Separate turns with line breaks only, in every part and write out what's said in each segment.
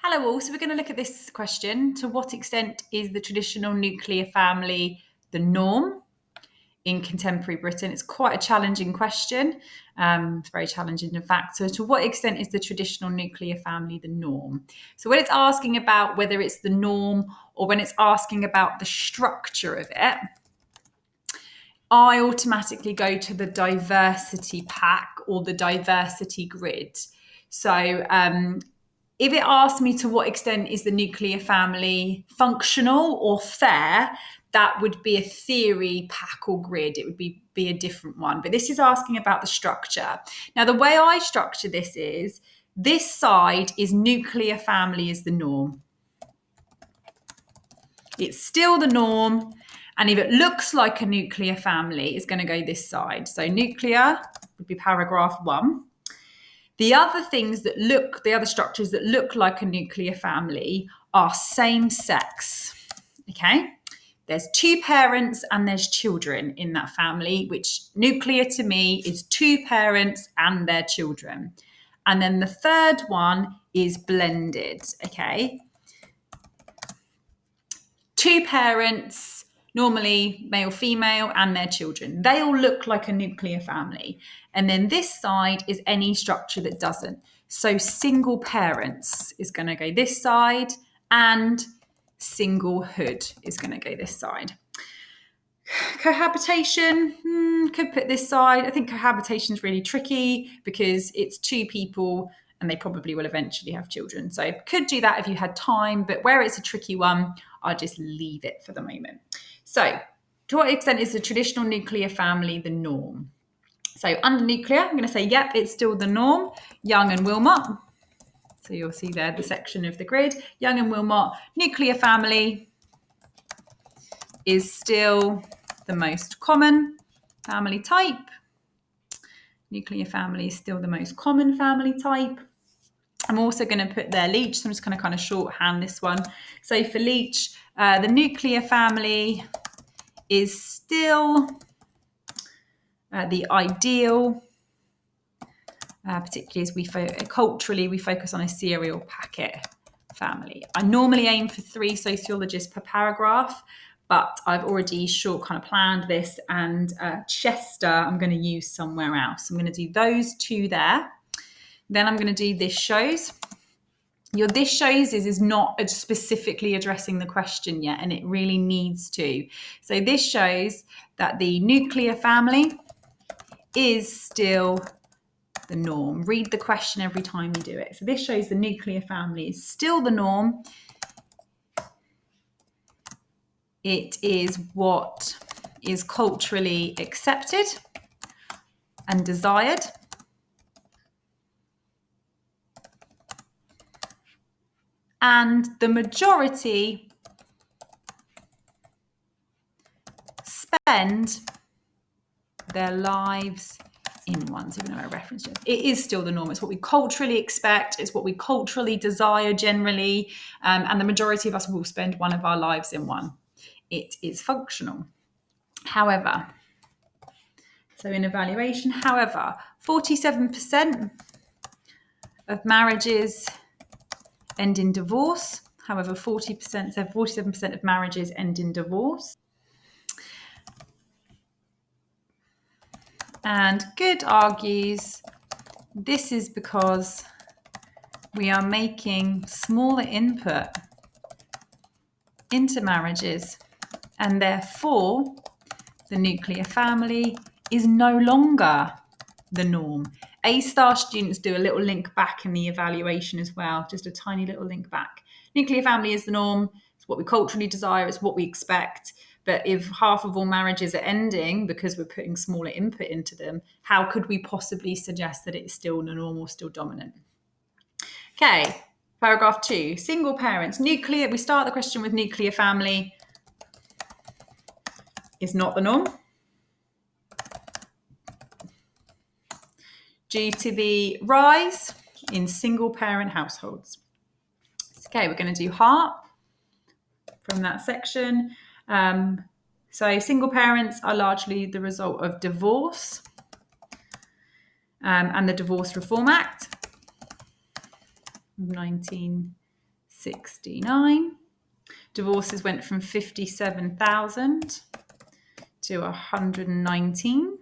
Hello all, so we're going to look at this question. To what extent is the traditional nuclear family the norm in contemporary Britain? It's quite a challenging question. It's very challenging, in fact. So to what extent is the traditional nuclear family the norm? So when it's asking about whether it's the norm or when it's asking about the structure of it, I automatically go to the diversity pack or the diversity grid. So if it asks me to what extent is the nuclear family functional or fair, that would be a theory pack or grid. It would be a different one. But this is asking about the structure. Now, the way I structure this is this side is nuclear family is the norm. It's still the norm. And if it looks like a nuclear family, it's going to go this side. So nuclear would be paragraph 1. The other structures that look like a nuclear family are same sex. Okay. There's 2 parents and there's children in that family, which nuclear to me is 2 parents and their children. And then the third one is blended. Okay. 2 parents, normally male, female, and their children. They all look like a nuclear family. And then this side is any structure that doesn't. So single parents is going to go this side, and singlehood is going to go this side. Cohabitation, could put this side. I think cohabitation is really tricky because it's 2 people and they probably will eventually have children. So could do that if you had time, but where it's a tricky one, I'll just leave it for the moment. So to what extent is the traditional nuclear family the norm? So under nuclear, I'm going to say, yep, it's still the norm. Young and Wilmot. So you'll see there the section of the grid. Young and Wilmot, nuclear family is still the most common family type. Nuclear family is still the most common family type. I'm also going to put there Leach, so I'm just going to kind of shorthand this one. So for Leach, the nuclear family is still the ideal, particularly as culturally we focus on a serial packet family. I normally aim for 3 sociologists per paragraph, but I've already kind of planned this, and Chester I'm going to use somewhere else. I'm going to do those 2 there. Then I'm going to do this shows. Your this shows is not specifically addressing the question yet, and it really needs to. So this shows that the nuclear family is still the norm. Read the question every time you do it. So this shows the nuclear family is still the norm. It is what is culturally accepted and desired. And the majority spend their lives in one. So even though I reference it, it is still the norm. It's what we culturally expect. It's what we culturally desire generally. And the majority of us will spend one of our lives in one. It is functional. However, so in evaluation, 47% of marriages end in divorce. However, 47% of marriages end in divorce. And Good argues this is because we are making smaller input into marriages, and therefore the nuclear family is no longer the norm. A-star students do a little link back in the evaluation as well, just a tiny little link back. Nuclear family is the norm. It's what we culturally desire. It's what we expect. But if half of all marriages are ending because we're putting smaller input into them, how could we possibly suggest that it's still the norm or still dominant? Okay, paragraph 2, single parents. Nuclear, we start the question with nuclear family is not the norm, due to the rise in single parent households. Okay, we're going to do Hart from that section. So single parents are largely the result of divorce and the Divorce Reform Act of 19 69. Divorces went from 57,000 to 119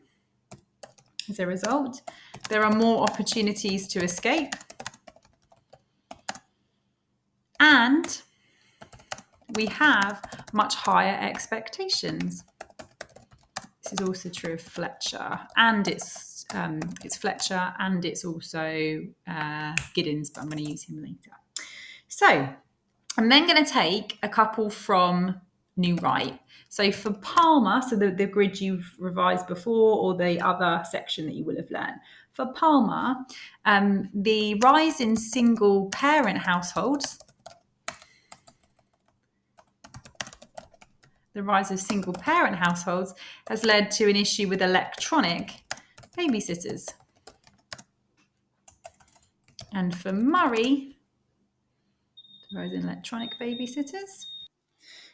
as a result. There are more opportunities to escape. And we have much higher expectations. This is also true of Fletcher, and it's Fletcher, and it's also Giddens, but I'm going to use him later. So I'm then going to take a couple from New Right. So for Palmer, so the grid you've revised before, or the other section that you will have learned. For Palmer, the rise in single parent households, the rise of single parent households has led to an issue with electronic babysitters. And for Murray, the rise in electronic babysitters.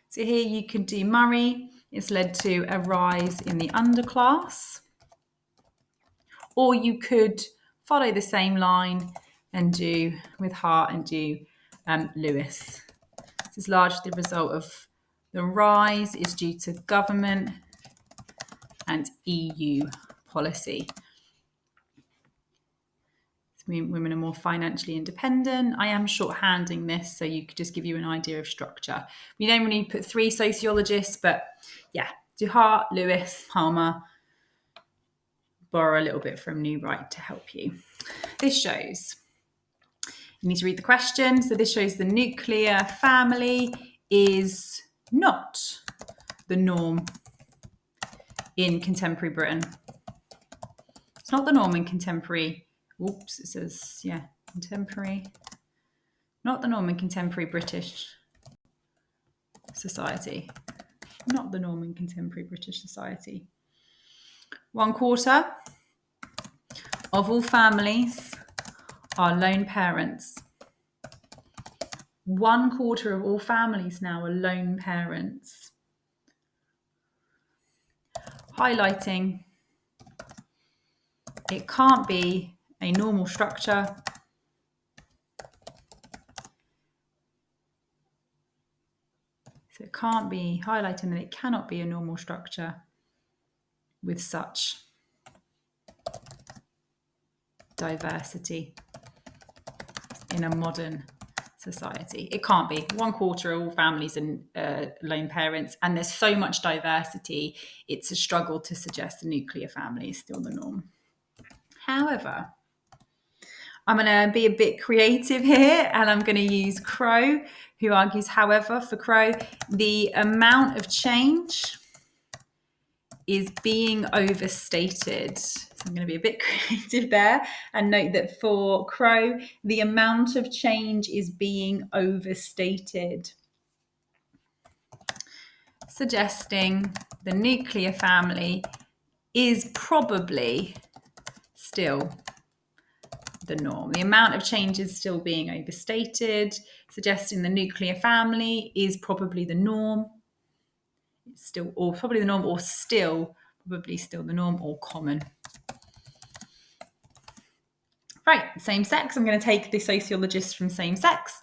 So here you could do Murray. It's led to a rise in the underclass. Or you could follow the same line and do with Hart and do Lewis. This is largely the result of the rise is due to government and EU policy. Women are more financially independent. I am shorthanding this so you could just give you an idea of structure. We don't really put 3 sociologists, but yeah, do Hart, Lewis, Palmer, borrow a little bit from New Right to help you. This shows, you need to read the question. So this shows the nuclear family is not the norm in contemporary Britain. It's not the norm in contemporary, it says, contemporary. Not the norm in contemporary British society. Not the norm in contemporary British society. 1/4 of all families are lone parents. 1/4 of all families now are lone parents. Highlighting, it can't be a normal structure. So it can't be, highlighting that it cannot be a normal structure with such diversity in a modern society. It can't be. 1/4 of all families and lone parents, and there's so much diversity, it's a struggle to suggest a nuclear family is still the norm. However, I'm going to be a bit creative here, and I'm going to use Crow, who argues, however, for Crow, the amount of change is being overstated. So I'm going to be a bit creative there and note that for Crow, the amount of change is being overstated, suggesting the nuclear family is probably still the norm. The amount of change is still being overstated, suggesting the nuclear family is probably the norm. It's still, or probably the norm, or still, probably still the norm, or common. Right, same sex. I'm going to take the sociologist from same sex.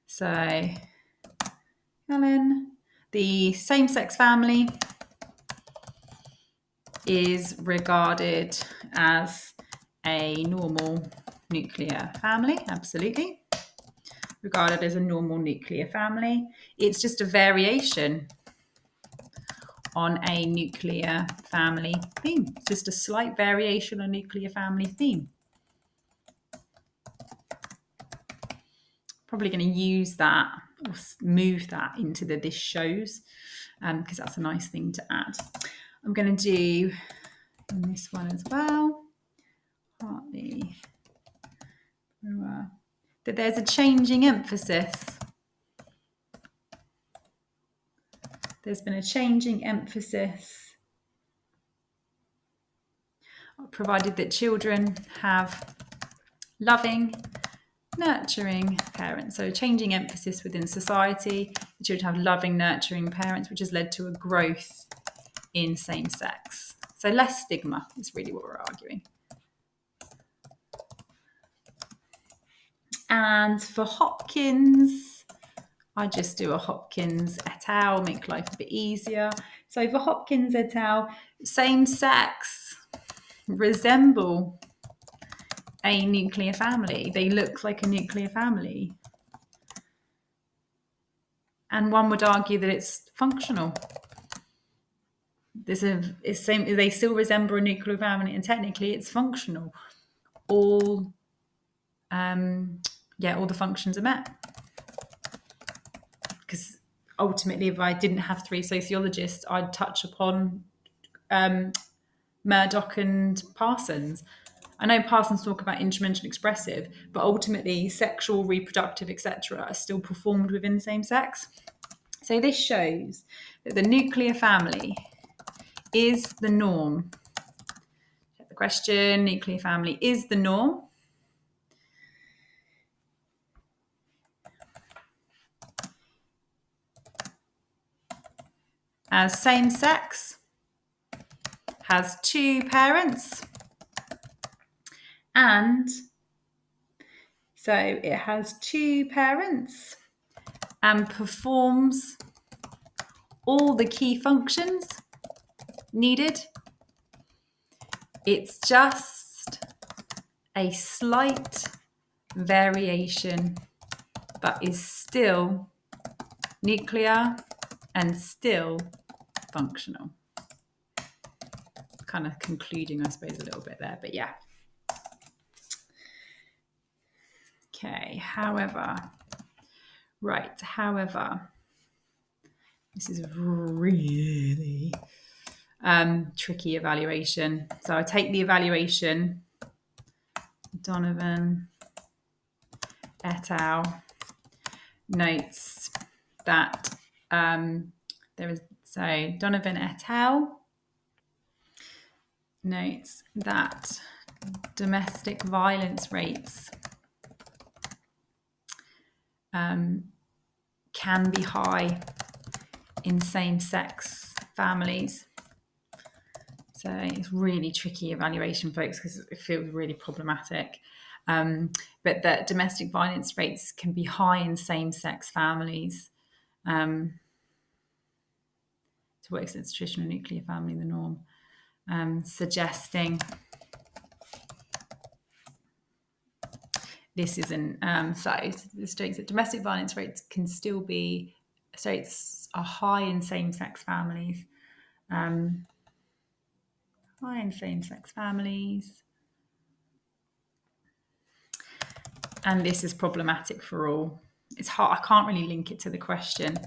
So, Helen, the same sex family is regarded as a normal nuclear family, absolutely. Regarded as a normal nuclear family. It's just a variation on a nuclear family theme. Just a slight variation on nuclear family theme. Probably going to use that, or move that into the this shows, because that's a nice thing to add. I'm going to do this one as well. Partly that there's a changing emphasis. There's been a changing emphasis, provided that children have loving, nurturing parents. So changing emphasis within society. The children have loving, nurturing parents, which has led to a growth in same sex. So less stigma is really what we're arguing. And for Hopkins, I just do a Hopkins et al, make life a bit easier. So for Hopkins et al, same sex resemble a nuclear family. They look like a nuclear family. And one would argue that it's functional. They still resemble a nuclear family, and technically it's functional. All the functions are met. Because ultimately, if I didn't have three sociologists, I'd touch upon Murdoch and Parsons. I know Parsons talk about intermental expressive, but ultimately sexual, reproductive, etc. are still performed within the same sex. So this shows that the nuclear family is the norm. Check the question, nuclear family is the norm. As same sex has two parents, and so it has two parents and performs all the key functions needed. It's just a slight variation, but is still nuclear and still functional. Kind of concluding, I suppose, a little bit there, but yeah. Okay, however, this is really tricky evaluation. So I take the evaluation, Donovan et al. Notes that Donovan et al. Notes that domestic violence rates can be high in same-sex families. So it's really tricky evaluation, folks, because it feels really problematic. But that domestic violence rates can be high in same-sex families. To what extent is traditional nuclear family the norm? Suggesting this isn't this states that domestic violence rates can still be are high in same-sex families. High in same-sex families. And this is problematic for all. It's hard. I can't really link it to the question.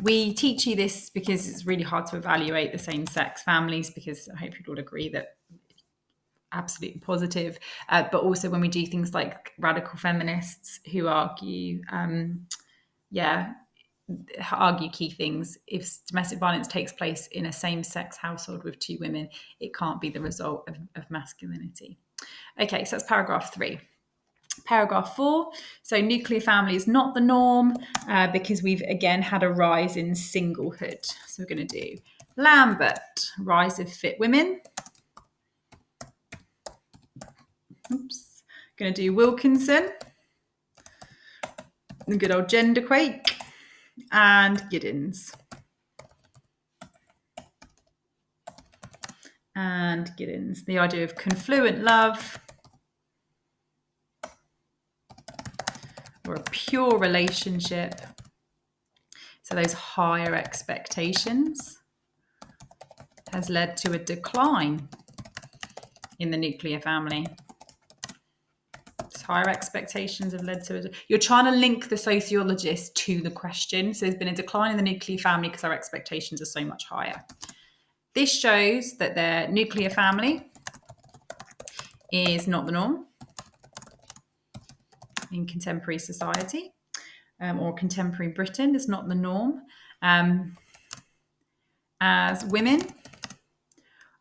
We teach you this because it's really hard to evaluate the same-sex families, because I hope you'd all agree that absolutely positive. But also when we do things like radical feminists who argue key things. If domestic violence takes place in a same-sex household with two women, it can't be the result of masculinity. Okay, so that's paragraph 3. Paragraph 4, so nuclear family is not the norm because we've again had a rise in singlehood. So we're going to do Lambert, rise of fit women. Oops. Going to do Wilkinson, the good old genderquake, and Giddens. The idea of confluent love, or a pure relationship. So those higher expectations has led to a decline in the nuclear family. Higher expectations have led to you're trying to link the sociologist to the question. So there's been a decline in the nuclear family because our expectations are so much higher. This shows that their nuclear family is not the norm in contemporary society, or contemporary Britain is not the norm, as women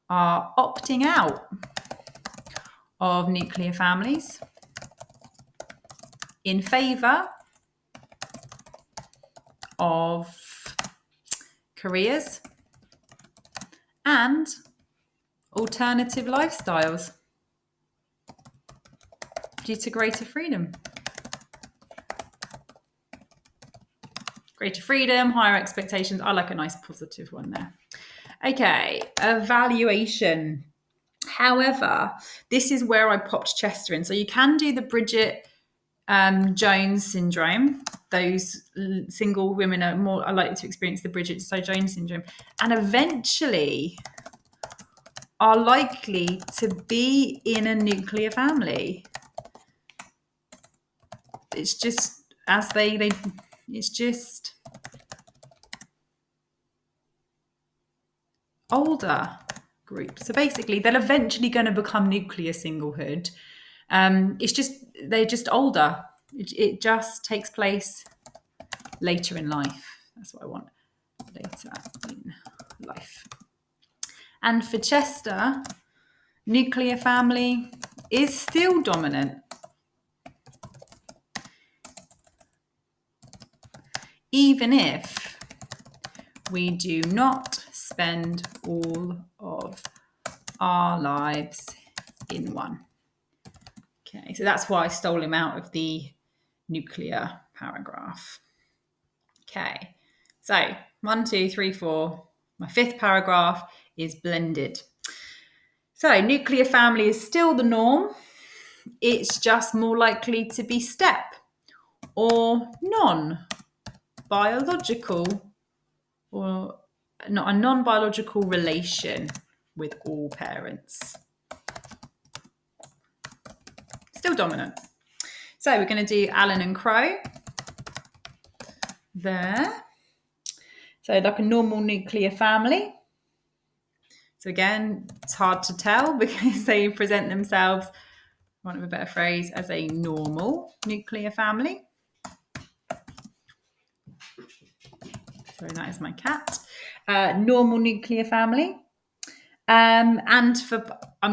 are opting out of nuclear families in favour of careers and alternative lifestyles due to greater freedom. Greater freedom, higher expectations. I like a nice positive one there. Okay, evaluation. However, this is where I popped Chester in. So you can do the Bridget Jones syndrome. Those single women are likely to experience the Bridget Jones syndrome, and eventually are likely to be in a nuclear family. It's just as it's just older group. So basically, they're eventually going to become nuclear singlehood. It's just they're just older. It just takes place later in life. That's what I want. Later in life. And for Chester, nuclear family is still dominant. Even if we do not spend all of our lives in one. Okay, so that's why I stole him out of the nuclear paragraph. Okay, so 1, 2, 3, 4. My fifth paragraph is blended. So nuclear family is still the norm. It's just more likely to be step or non-biological or not a non-biological relation with all parents. Still dominant. So we're going to do Allen and Crow there. So like a normal nuclear family. So again, it's hard to tell because they present themselves, for want of a better phrase, as a normal nuclear family. Sorry, that is my cat. Normal nuclear family. And I'm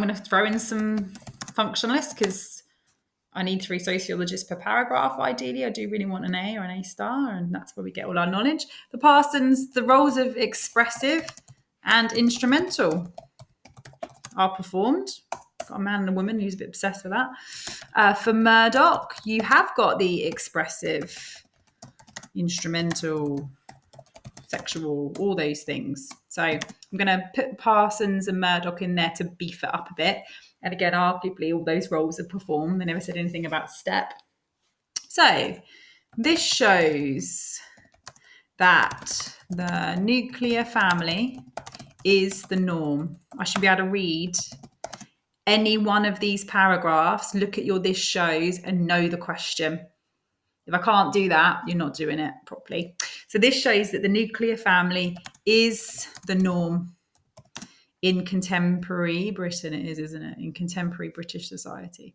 going to throw in some functionalists because I need 3 sociologists per paragraph, ideally. I do really want an A or an A star, and that's where we get all our knowledge. The Parsons, the roles of expressive and instrumental are performed. Got a man and a woman who's a bit obsessed with that. For Murdoch, you have got the expressive, instrumental, sexual, all those things. So I'm going to put Parsons and Murdoch in there to beef it up a bit. And again, arguably, all those roles are performed. They never said anything about step. So this shows that the nuclear family is the norm. I should be able to read any one of these paragraphs, look at your this shows, and know the question. If I can't do that, you're not doing it properly. So this shows that the nuclear family is the norm in contemporary Britain. It is, isn't it? In contemporary British society.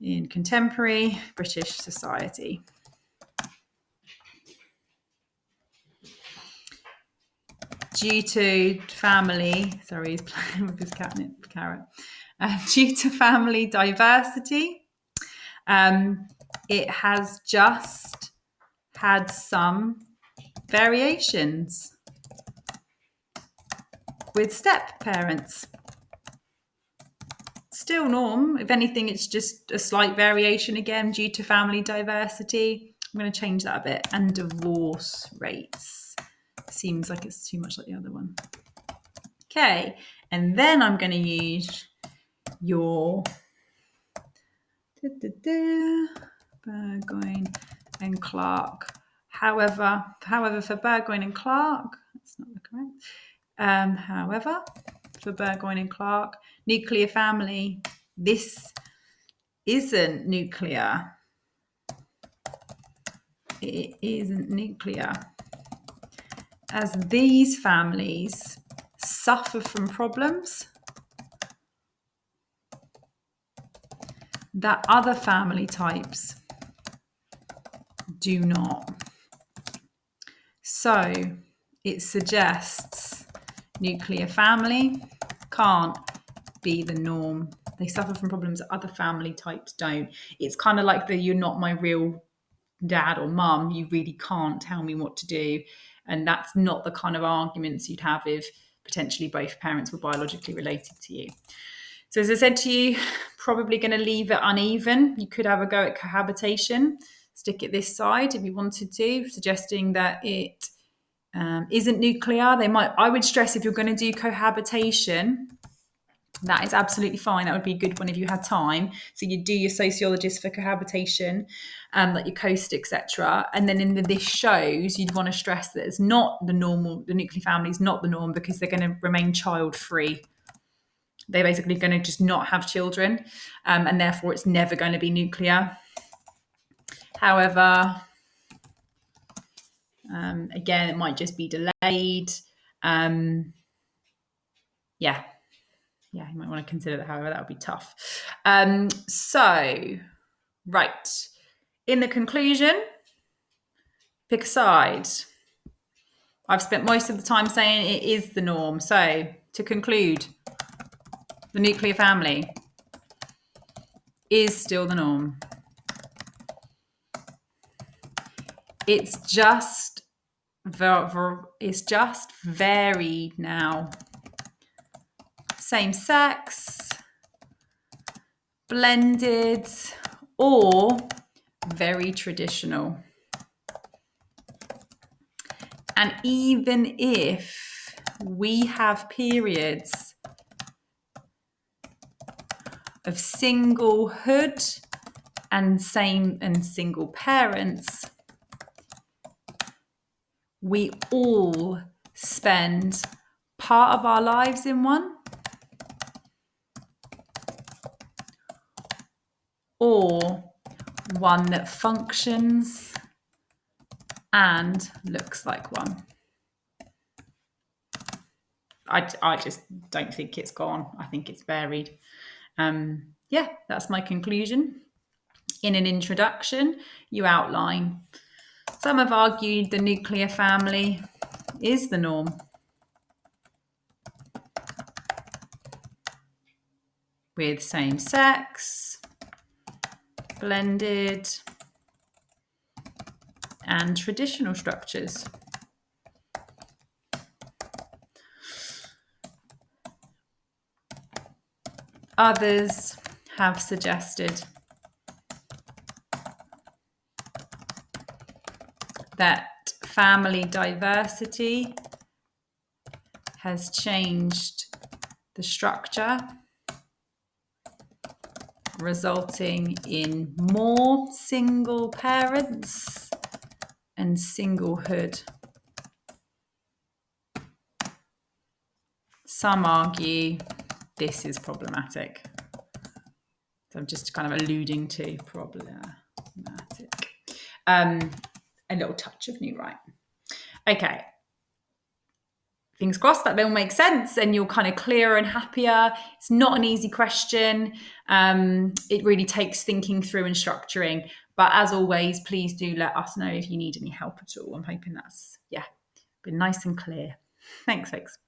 In contemporary British society. Due to family, sorry, he's playing with his catnip carrot. Due to family diversity, it has just had some variations with step parents. Still norm. If anything, it's just a slight variation again due to family diversity. I'm going to change that a bit. And divorce rates. Seems like it's too much like the other one. Okay. And then I'm going to use your Burgoyne and Clark. However, for Burgoyne and Clark, that's not correct. However, for Burgoyne and Clark, nuclear family, this isn't nuclear. It isn't nuclear. As these families suffer from problems that other family types do not. So it suggests nuclear family can't be the norm. They suffer from problems that other family types don't. It's kind of like the you're not my real dad or mum, you really can't tell me what to do. And that's not the kind of arguments you'd have if potentially both parents were biologically related to you. So as I said to you, probably going to leave it uneven. You could have a go at cohabitation. stick it this side if you wanted to, suggesting that it isn't nuclear. I would stress if you're going to do cohabitation, that is absolutely fine. That would be a good one if you had time. So you do your sociologist for cohabitation, like your COAST, etc. And then in this shows, you'd want to stress that it's not the nuclear family is not the norm, because they're going to remain child free. They're basically going to just not have children, and therefore it's never going to be nuclear. However, again, it might just be delayed. Yeah, you might want to consider that. However, that would be tough. So, right. In the conclusion, pick a side. I've spent most of the time saying it is the norm. So, to conclude, the nuclear family is still the norm. It's just varied now. Same sex, blended, or very traditional. And even if we have periods of singlehood and single parents, we all spend part of our lives in one, or one that functions and looks like one. I just don't think it's gone. I think it's varied. That's my conclusion. In an introduction, you outline. Some have argued the nuclear family is the norm. With same sex, blended, and traditional structures. Others have suggested that family diversity has changed the structure, resulting in more single parents and singlehood. Some argue this is problematic. So I'm just kind of alluding to problematic. A little touch of new right. Okay. Fingers crossed that will make sense and you're kind of clearer and happier. It's not an easy question. It really takes thinking through and structuring. But as always, please do let us know if you need any help at all. I'm hoping that's, been nice and clear. Thanks, folks.